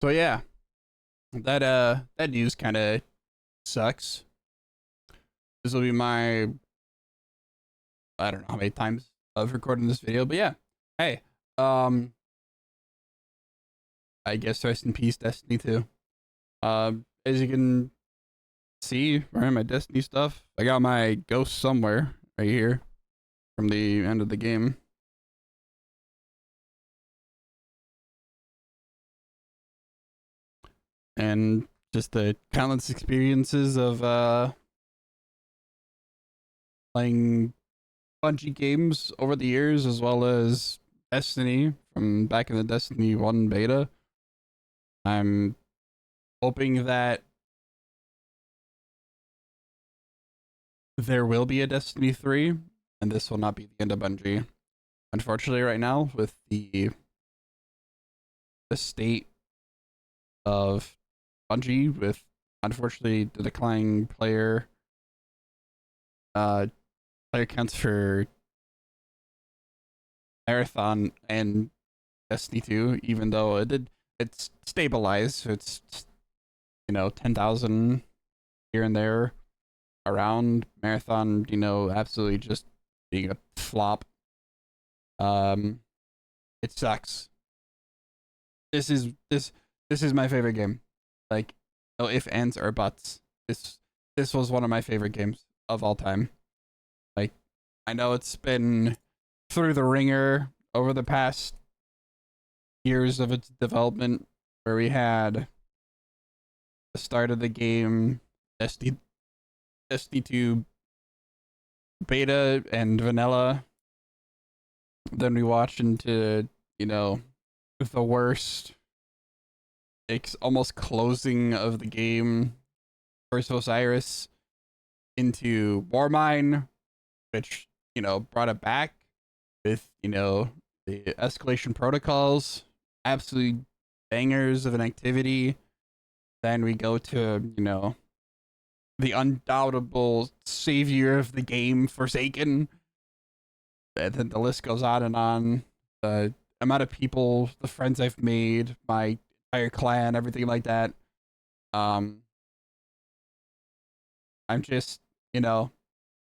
So yeah, that news kind of sucks. This will be my I don't know how many times of recording this video, but yeah. Hey, um, I guess rest in peace, Destiny 2. As you can see, right, my Destiny stuff. I got my ghost somewhere right here from the end of the game, and just the countless experiences of playing Bungie games over the years, as well as Destiny from back in the Destiny 1 beta. I'm hoping that there will be a Destiny 3, and this will not be the end of Bungie. Unfortunately, right now, with the state of Bungie, with unfortunately the declining uh player counts for Marathon and Destiny 2, even though it's stabilized. It's 10,000 here and there around Marathon, absolutely just being a flop. Um it sucks. This is my favorite game. Like, no if ands or buts. This was one of my favorite games of all time. Like, I know it's been through the ringer over the past years of its development, where we had the start of the game, SD 2 beta and vanilla. Then we watched into, the worst, it's almost closing of the game, Curse of Osiris, into Warmine, which, brought it back with, the escalation protocols, absolute bangers of an activity. Then we go to, the undoubtable savior of the game, Forsaken. And then the list goes on and on. The amount of people, the friends I've made, my entire clan, everything like that. Um, I'm just,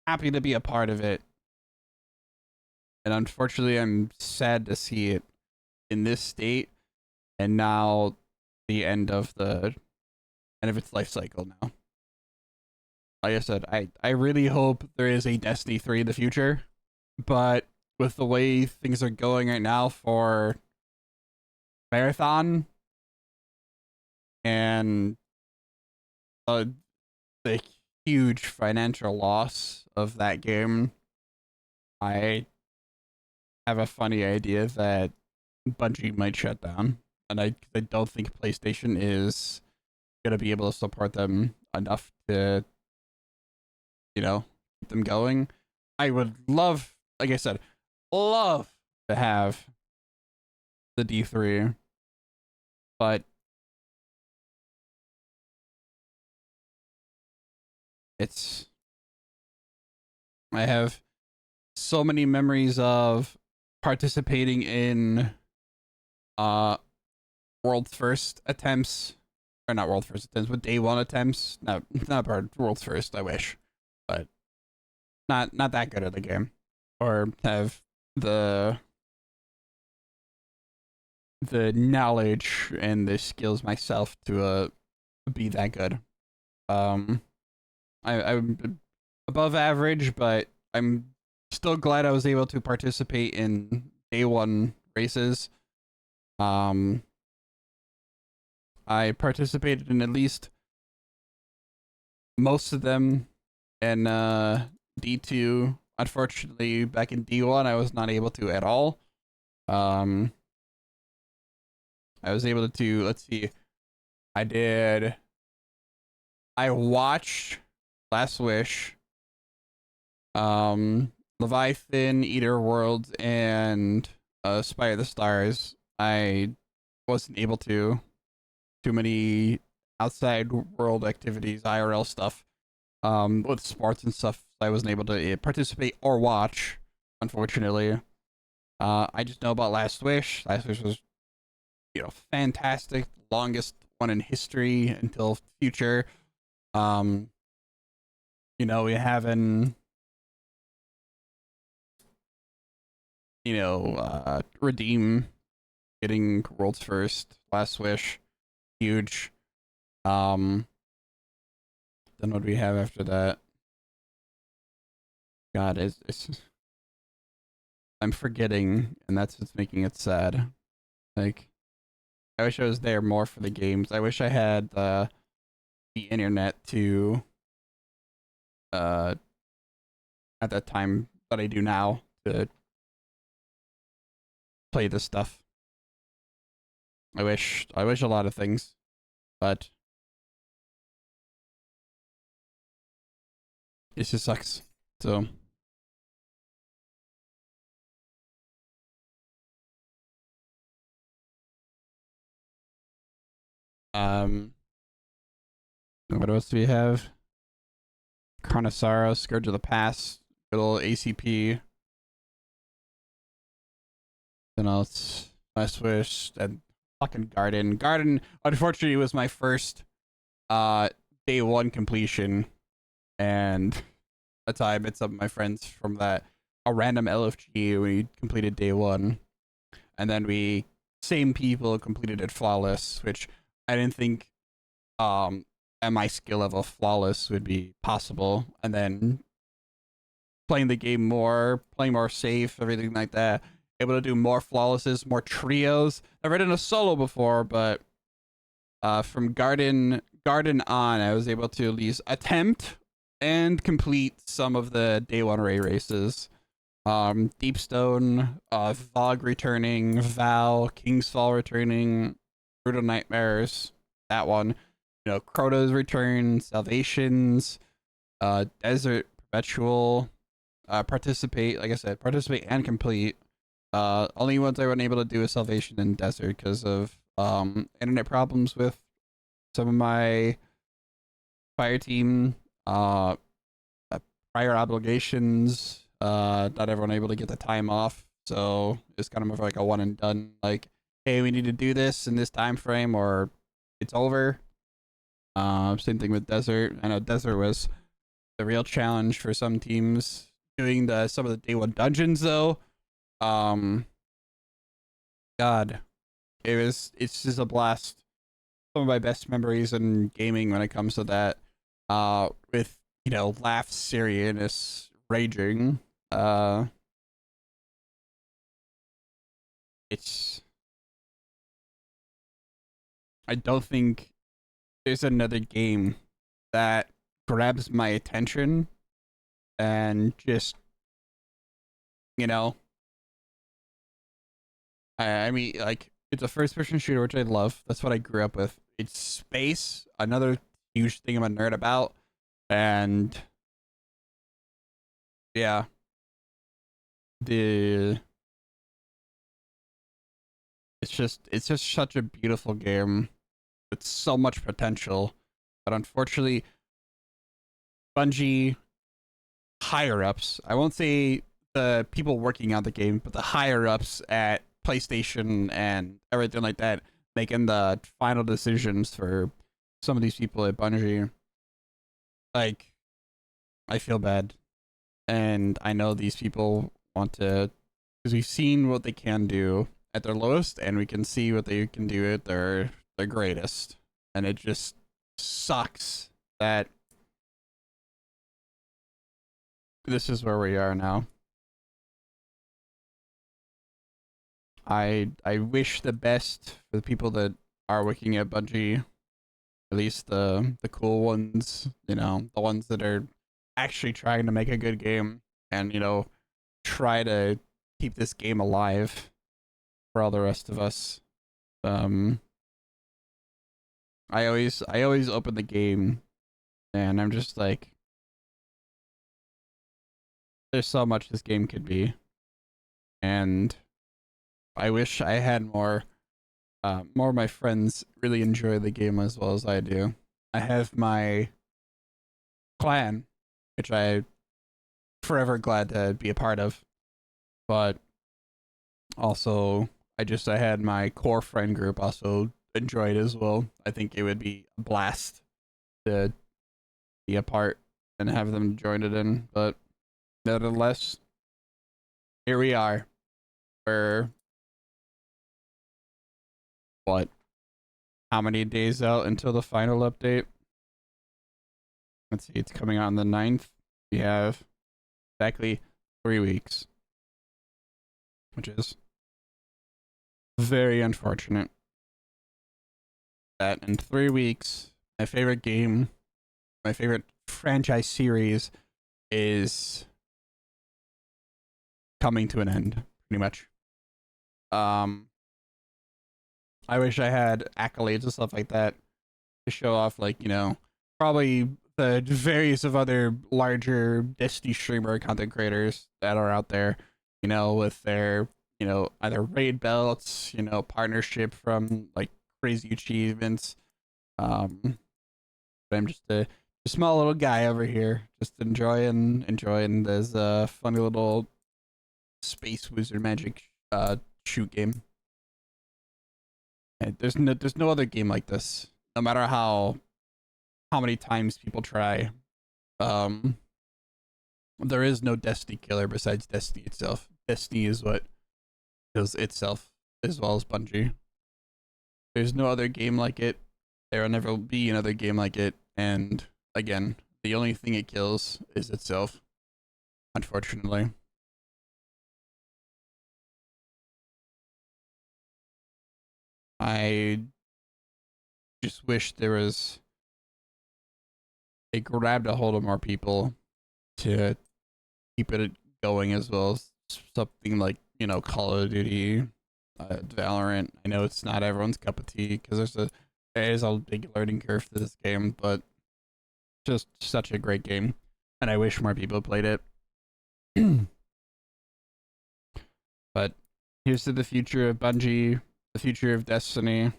happy to be a part of it. And unfortunately, I'm sad to see it in this state, and now the end of its life cycle now. Like I said, I really hope there is a Destiny 3 in the future, but with the way things are going right now for Marathon and uh, the huge financial loss of that game, I have a funny idea that Bungie might shut down, and I don't think PlayStation is gonna be able to support them enough to, keep them going. I would love, like I said, love to have the D3, but it's I have so many memories of participating in uh world's first attempts, or not world first attempts, but day one attempts. No, not part world's first. I wish, but not that good at the game, or have the the knowledge and the skills myself to be that good. Um, I'm above average, but I'm still glad I was able to participate in day one races. Um, I participated in at least most of them in D2. Unfortunately, back in D1, I was not able to at all. Um, I was able to, let's see, I did, I watched Last Wish, Leviathan, Eater Worlds, and Spire of the Stars. I wasn't able to. Too many outside world activities, IRL stuff, with sports and stuff. I wasn't able to participate or watch, unfortunately. I just know about Last Wish. Last Wish was fantastic, longest one in history until future. Um, we having Redeem getting world's first, Last Wish, huge. Then what do we have after that? God, it's I'm forgetting, and that's what's making it sad. Like, I wish I was there more for the games. I wish I had the internet to at that time that I do now to play this stuff. I wish a lot of things, but it just sucks. So um what else do we have? Carnosaurus, Scourge of the Past, good old ACP. Then else, Last Wish, and fucking Garden. Garden, unfortunately, was my first day one completion, and that's how I met some of my friends from that a random LFG. We completed day one, and then we same people completed it flawless, which I didn't think at my skill level flawless would be possible, and then playing the game more, playing more safe, everything like that. Able to do more flawlesses, more trios. I've done a solo before, but from Garden on, I was able to at least attempt and complete some of the day one Ray races. Deepstone, Vogue returning, Val, Kingsfall returning, Brutal Nightmares, that one. Crota's return, Salvations, Desert Perpetual, participate, like I said, participate and complete. Only ones I wasn't able to do is Salvation and Desert because of internet problems with some of my fire team, prior obligations, not everyone able to get the time off. So it's kind of more like a one and done, like, hey, we need to do this in this time frame or it's over. Same thing with Desert. I know Desert was the real challenge for some teams doing some of the day one dungeons though. God, it's just a blast. Some of my best memories in gaming when it comes to that. With laugh seriousness raging. It's I don't think there's another game that grabs my attention and just you know I mean, like, it's a first person shooter, which I love. That's what I grew up with. It's space, another huge thing I'm a nerd about. And yeah, the it's just such a beautiful game with so much potential. But unfortunately, Bungie higher ups, I won't say the people working on the game, but the higher ups at PlayStation and everything like that, making the final decisions for some of these people at Bungie. Like, I feel bad. And I know these people want to, because we've seen what they can do at their lowest, and we can see what they can do at their greatest. And it just sucks that this is where we are now. I wish the best for the people that are working at Bungie, at least the cool ones, the ones that are actually trying to make a good game and try to keep this game alive for all the rest of us. I always open the game and I'm just like, there's so much this game could be, and I wish I had more of my friends really enjoy the game as well as I do. I have my clan, which I forever glad to be a part of, but also I had my core friend group also enjoy it as well. I think it would be a blast to be a part and have them join it in. But nevertheless, here we are. We're what? How many days out until the final update? Let's see, it's coming out on the 9th. We have exactly 3 weeks, which is very unfortunate. That in 3 weeks, my favorite game, my favorite franchise series is coming to an end, pretty much. I wish I had accolades and stuff like that to show off, like, you know, probably the various of other larger Destiny streamer content creators that are out there, you know, with their, you know, either raid belts, you know, partnership from like crazy achievements. But I'm just a small little guy over here, just enjoying this funny little space wizard magic shoot game. There's no other game like this. No matter how many times people try, um, there is no Destiny killer besides Destiny itself. Destiny is what kills itself, as well as Bungie. There's no other game like it. There will never be another game like it. And again, the only thing it kills is itself. Unfortunately. I just wish there was it grabbed a hold of more people to keep it going, as well as something like, you know, Call of Duty, Valorant. I know it's not everyone's cup of tea because there is a big learning curve to this game, but just such a great game, and I wish more people played it. But here's to the future of Bungie, the future of Destiny.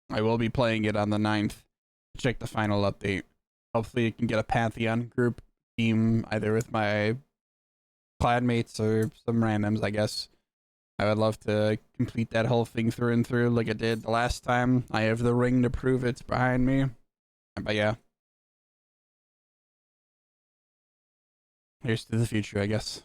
I will be playing it on the 9th. Check the final update. Hopefully, you can get a Pantheon group team either with my clanmates or some randoms, I guess. I would love to complete that whole thing through and through like I did the last time. I have the ring to prove it's behind me. But yeah. Here's to the future, I guess.